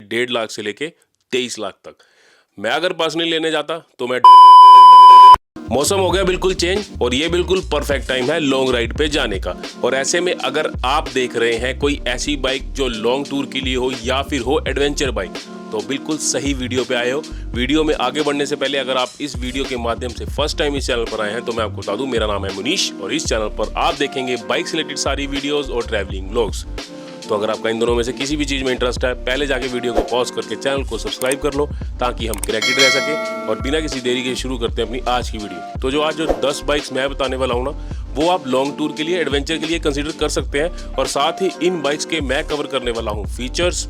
1.5 लाख से लेके 23 लाख तक। मैं अगर पर्सनली लेने जाता तो मैं मौसम हो गया बिल्कुल चेंज और ये बिल्कुल परफेक्ट टाइम है लॉन्ग राइड पे जाने का। और ऐसे में अगर आप देख रहे हैं कोई ऐसी बाइक जो लॉन्ग टूर के लिए हो या फिर हो एडवेंचर बाइक, तो बिल्कुल सही वीडियो पे आए हो। वीडियो में आगे बढ़ने से पहले अगर आप इस वीडियो के माध्यम से फर्स्ट टाइम इस चैनल पर आए हैं तो मैं आपको बता दूं, मेरा नाम है मुनीश और इस चैनल पर आप देखेंगे बाइक से रिलेटेड सारी वीडियोस और ट्रैवलिंग व्लॉग्स। तो अगर आपका इन दोनों में से किसी भी चीज़ में इंटरेस्ट है, पहले जाके वीडियो को पॉज करके चैनल को सब्सक्राइब कर लो ताकि हम कनेक्टेड रह सके। और बिना किसी देरी के शुरू करते हैं अपनी आज की वीडियो। तो आज जो 10 बाइक्स मैं बताने वाला हूँ ना, वो आप लॉन्ग टूर के लिए, एडवेंचर के लिए कंसीडर कर सकते हैं। और साथ ही इन बाइक्स के मैं कवर करने वाला हूँ फीचर्स,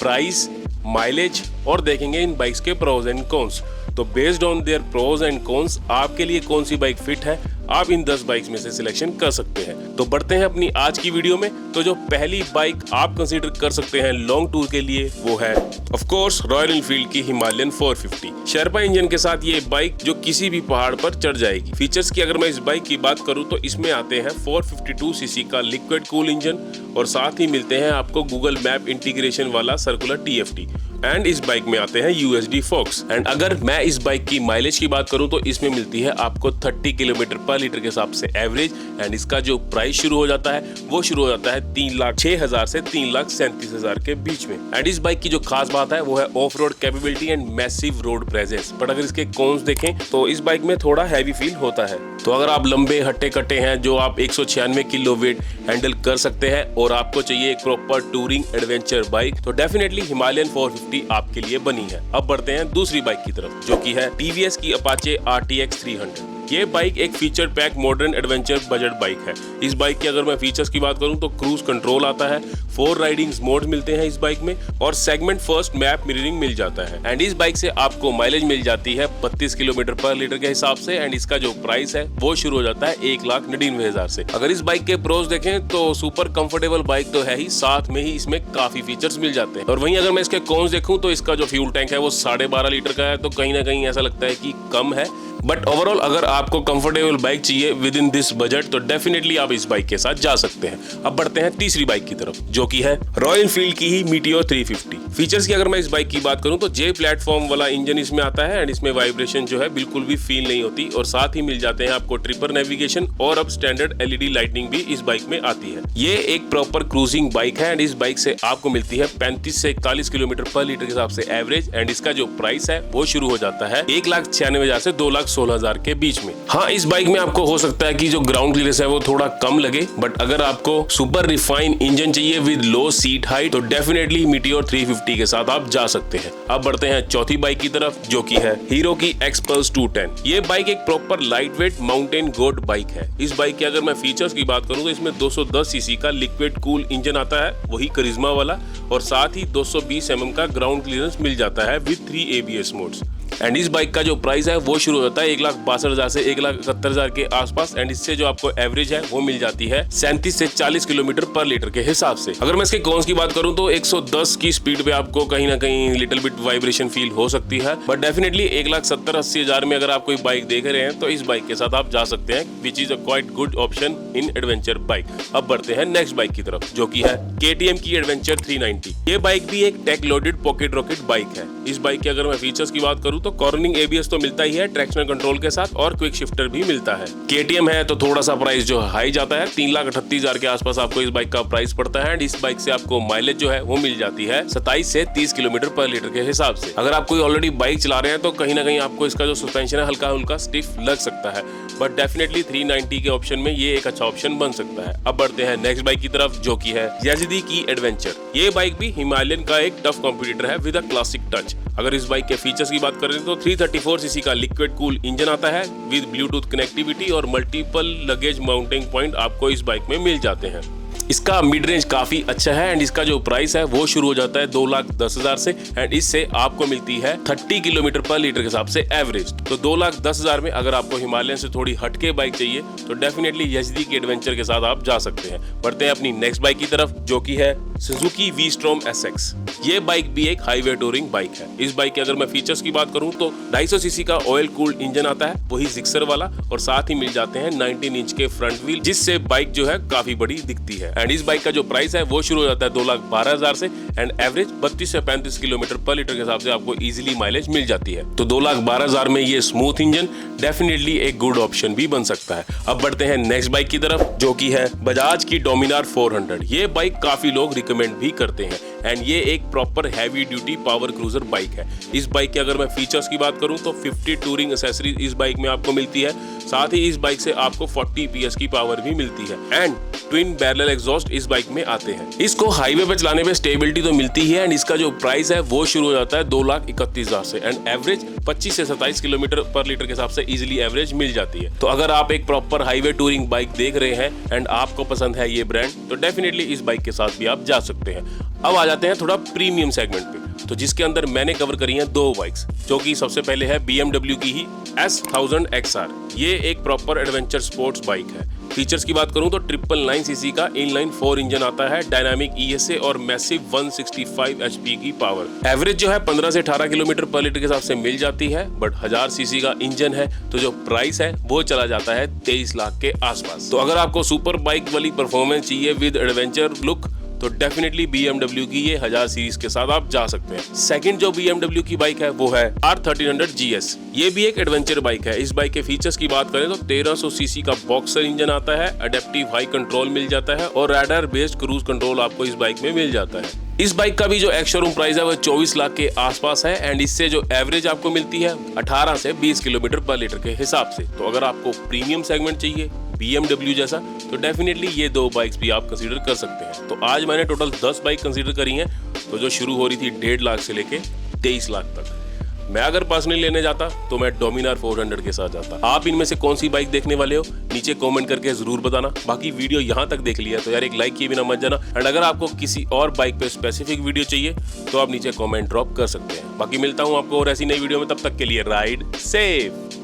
प्राइस, माइलेज और देखेंगे इन बाइक्स के प्रोज एंड कॉन्स। तो based on their pros and cons आपके लिए कौन सी बाइक फिट है, आप इन 10 बाइक्स में से सिलेक्शन कर सकते हैं। तो बढ़ते हैं अपनी आज की वीडियो में। तो जो पहली बाइक आप कंसीडर कर सकते हैं लॉन्ग टूर के लिए वो है ऑफ कोर्स रॉयल एनफील्ड की हिमालयन 450 शेरपा इंजन के साथ। ये बाइक जो किसी भी पहाड़ पर चढ़ जाएगी। फीचर्स की अगर मैं इस बाइक की बात करूं तो इसमें आते हैं 452 सीसी का लिक्विड कूल इंजन और साथ ही मिलते हैं आपको गूगल मैप इंटीग्रेशन वाला सर्कुलर TFT एंड इस बाइक में आते हैं USD फॉक्स। एंड अगर मैं इस बाइक की माइलेज की बात करूं तो इसमें मिलती है आपको 30 किलोमीटर पर लीटर के हिसाब से एवरेज। एंड इसका जो प्राइस शुरू हो जाता है वो शुरू हो जाता है 3,06,000 से 3,37,000 के बीच में। एंड इस बाइक की जो खास बात है वो है of road capability and massive road presence. But अगर इसके कॉन्स देखें तो इस बाइक में थोड़ा हैवी फील होता है। तो अगर आप लंबे हट्टे कट्टे हैं जो आप 196 किलो वेट हैंडल कर सकते हैं और आपको चाहिए एक प्रॉपर टूरिंग एडवेंचर बाइक, तो डेफिनेटली हिमालयन 450 आपके लिए बनी है। अब बढ़ते हैं दूसरी बाइक की तरफ जो कि है TVS की अपाचे RTX 300। ये बाइक एक feature pack modern adventure budget bike है। इस बाइक की अगर मैं फीचर्स की बात करूं तो क्रूज कंट्रोल आता है, 4 राइडिंग मोड्स मिलते हैं इस बाइक में और सेगमेंट फर्स्ट मैप मिररिंग मिल जाता है। एंड इस बाइक से आपको माइलेज मिल जाती है 32 किलोमीटर पर लीटर के हिसाब से। एंड इसका जो प्राइस है वो शुरू हो जाता है 1,99,000 से। अगर इस बाइक के प्रोज देखें तो सुपर कंफर्टेबल बाइक तो है ही, साथ में ही इसमें काफी फीचर्स मिल जाते हैं। और वहीं अगर मैं इसके कॉन्स देखूं तो इसका जो फ्यूल टैंक है वो 12.5 लीटर का है, तो कहीं ना कहीं ऐसा लगता है कि कम है। बट ओवरऑल अगर आपको कंफर्टेबल बाइक चाहिए विद इन दिस बजट तो डेफिनेटली आप इस बाइक के साथ जा सकते हैं। अब बढ़ते हैं तीसरी बाइक की तरफ जो कि है रॉयल एनफील्ड की ही मीटियोर 350। फीचर्स की अगर मैं इस बाइक की बात करूं तो J प्लेटफॉर्म वाला इंजन इसमें आता है एंड इसमें वाइब्रेशन जो है बिल्कुल भी फील नहीं होती। और साथ ही मिल जाते हैं आपको ट्रिपर नेविगेशन और अब स्टैंडर्ड LED लाइटनिंग भी इस बाइक में आती है। ये एक प्रॉपर क्रूजिंग बाइक है एंड इस बाइक से आपको मिलती है 35 से 41 किलोमीटर पर लीटर के हिसाब से एवरेज। एंड इसका जो प्राइस है वो शुरू हो जाता है 1,96,000 से 2,16,000 के बीच में। हाँ, इस बाइक में आपको हो सकता है कि जो ग्राउंड क्लियरेंस है वो थोड़ा कम लगे, बट अगर आपको सुपर रिफाइन इंजन चाहिए विद लो सीट हाइट तो डेफिनेटली मीटियोर 350 के साथ आप जा सकते हैं। अब बढ़ते हैं चौथी बाइक की तरफ जो कि है हीरो की Xpulse 210। ये बाइक एक proper light weight mountain goat bike है। इस बाइक के अगर मैं फीचर्स की बात करूं तो इसमें 210 सीसी का लिक्विड कूल इंजन आता है, वही करिश्मा वाला, और साथ ही 220 mm का ग्राउंड क्लियरेंस मिल जाता है विद 3 ABS मोड्स। एंड इस बाइक का जो प्राइस है वो शुरू होता है 1,62,000 से 1,71,000 के आसपास। एंड इससे जो आपको एवरेज है वो मिल जाती है 37 से 40 किलोमीटर पर लीटर के हिसाब से। अगर मैं इसके कॉन्स की बात करूं तो 110 की स्पीड पे आपको कहीं ना कहीं लिटिल बिट वाइब्रेशन फील हो सकती है, बट डेफिनेटली 1,70,000-80,000 में अगर आप कोई बाइक देख रहे हैं तो इस बाइक के साथ आप जा सकते हैं, which is a quite good option in adventure bike. अब बढ़ते हैं नेक्स्ट बाइक की तरफ जो की है KTM की एडवेंचर 390। ये बाइक भी एक tech loaded pocket rocket bike है। इस बाइक के अगर मैं फीचर्स की बात करूं तो कॉर्नरिंग ABS तो मिलता ही है, ट्रैक्शन कंट्रोल के साथ, और क्विक शिफ्टर भी मिलता है। KTM है तो थोड़ा सा प्राइस जो हाई जाता है, 3,38,000 के आसपास आपको इस बाइक का प्राइस पड़ता है। एंड इस बाइक से आपको माइलेज जो है वो मिल जाती है 27 से 30 किलोमीटर पर लीटर के हिसाब से। अगर आप कोई ऑलरेडी बाइक चला रहे हैं तो कहीं ना कहीं आपको इसका जो सस्पेंशन है हल्का हल्का स्टिफ लग सकता है, बट डेफिनेटली 390 के ऑप्शन में ये एक अच्छा ऑप्शन बन सकता है। अब बढ़ते हैं नेक्स्ट बाइक की तरफ जो की है YZD की एडवेंचर। ये बाइक भी हिमालयन का एक टफ कॉम्पिटिटर है विद अ क्लासिक टच। अगर इस बाइक के फीचर्स की बात करें तो 334 सीसी का लिक्विड कूल इंजन आता है विद ब्लूटूथ कनेक्टिविटी और मल्टीपल लगेज माउंटिंग पॉइंट आपको इस बाइक में मिल जाते हैं। इसका मिड रेंज काफी अच्छा है एंड इसका जो प्राइस है वो शुरू हो जाता है 2,10,000 से। एंड इससे आपको मिलती है 30 किलोमीटर पर लीटर के हिसाब से एवरेज। तो 2,10,000 में अगर आपको हिमालयन से थोड़ी हटके बाइक चाहिए तो डेफिनेटली YZD की एडवेंचर के साथ आप जा सकते हैं। बढ़ते हैं अपनी नेक्स्ट बाइक की तरफ जो की है सुजुकी V-Strom SX। ये बाइक भी एक हाईवे टूरिंग बाइक है। इस बाइक के अगर मैं फीचर्स की बात करूं तो 250 सीसी का ऑयल कूल्ड इंजन आता है, वही जिक्सर वाला, और साथ ही मिल जाते हैं 19 इंच के फ्रंट व्हील, जिससे बाइक जो है काफी बड़ी दिखती है। एंड इस बाइक का जो प्राइस है वो शुरू हो जाता है 2,12,000 से एंड एवरेज 32 से 35 किलोमीटर पर लीटर के हिसाब से आपको इजीली माइलेज मिल जाती है। तो 2,12,000 में ये स्मूथ इंजन डेफिनेटली एक गुड ऑप्शन भी बन सकता है। अब बढ़ते हैं नेक्स्ट बाइक की तरफ, जो की है बजाज की डोमिनार 400। ये बाइक काफी लोग रिकमेंड भी करते हैं एंड ये एक proper heavy duty power cruiser bike है। इस बाइक के अगर मैं फीचर्स की बात करूं तो 50 टूरिंग एक्सेसरीज इस बाइक में आपको मिलती है। साथ ही इस बाइक से आपको 40 PS की पावर भी मिलती है एंड ट्विन बैरल एग्जॉस्ट इस बाइक में आते हैं। इसको हाईवे पे चलाने में स्टेबिलिटी तो मिलती है एंड इसका जो प्राइस है वो शुरू हो जाता है 2,31,000 से एंड एवरेज 25 से 27 किलोमीटर पर लीटर के हिसाब से इजीली एवरेज मिल जाती है। तो अगर आप एक प्रॉपर हाईवे टूरिंग बाइक देख रहे हैं एंड आपको पसंद है ये ब्रांड, तो डेफिनेटली इस बाइक के साथ भी आप जा सकते हैं। अब आ जाते हैं थोड़ा प्रीमियम सेगमेंट पे, तो जिसके अंदर मैंने कवर करी हैं 2 बाइक्स, जो कि सबसे पहले है BMW की ही S1000 XR। ये एक प्रॉपर एडवेंचर स्पोर्ट्स बाइक है। फीचर्स की बात करूं तो 999 सीसी का इनलाइन 4 इंजन आता है, डायनामिक ESA और मैसिव 165 HP की पावर। एवरेज जो है 15 से 18 किलोमीटर पर लीटर के हिसाब से मिल जाती है, बट 1000 सीसी का इंजन है तो जो प्राइस है वो चला जाता है 23 लाख के आसपास। तो अगर आपको सुपर बाइक वाली परफॉर्मेंस चाहिए विद एडवेंचर लुक, तो डेफिनेटली BMW की ये 1000 सीरीज के साथ आप जा सकते हैं। सेकंड जो BMW की बाइक है वो है R1300 GS। ये भी एक एडवेंचर बाइक है। इस बाइक के फीचर्स की बात करें तो 1300 सीसी का बॉक्सर इंजन आता है, अडेप्टिव हाई कंट्रोल मिल जाता है और रडार बेस्ड क्रूज कंट्रोल आपको इस बाइक में मिल जाता है। इस बाइक का भी जो एक्स शोरूम प्राइस है वो 24 लाख के आसपास है एंड इससे जो एवरेज आपको मिलती है 18 से 20 किलोमीटर पर लीटर के हिसाब से। तो अगर आपको प्रीमियम सेगमेंट चाहिए BMW जैसा, तो डेफिनेटली ये 2 बाइक्स भी आप कंसीडर कर सकते हैं। तो आज मैंने टोटल 10 बाइक कंसीडर करी हैं, तो जो शुरू हो रही थी 1.5 लाख से लेके 23 लाख तक। मैं अगर पर्सनली लेने जाता तो मैं डोमिनार 400 के साथ जाता। आप इनमें से कौन सी बाइक देखने वाले हो नीचे कमेंट करके जरूर बताना। बाकी वीडियो यहाँ तक देख लिया तो यार एक लाइक किए बिना मत जाना एंड अगर आपको किसी और बाइक पे स्पेसिफिक वीडियो चाहिए तो आप नीचे कमेंट ड्रॉप कर सकते हैं। बाकी मिलता हूँ आपको और ऐसी नई वीडियो में, तब तक के लिए राइड सेफ।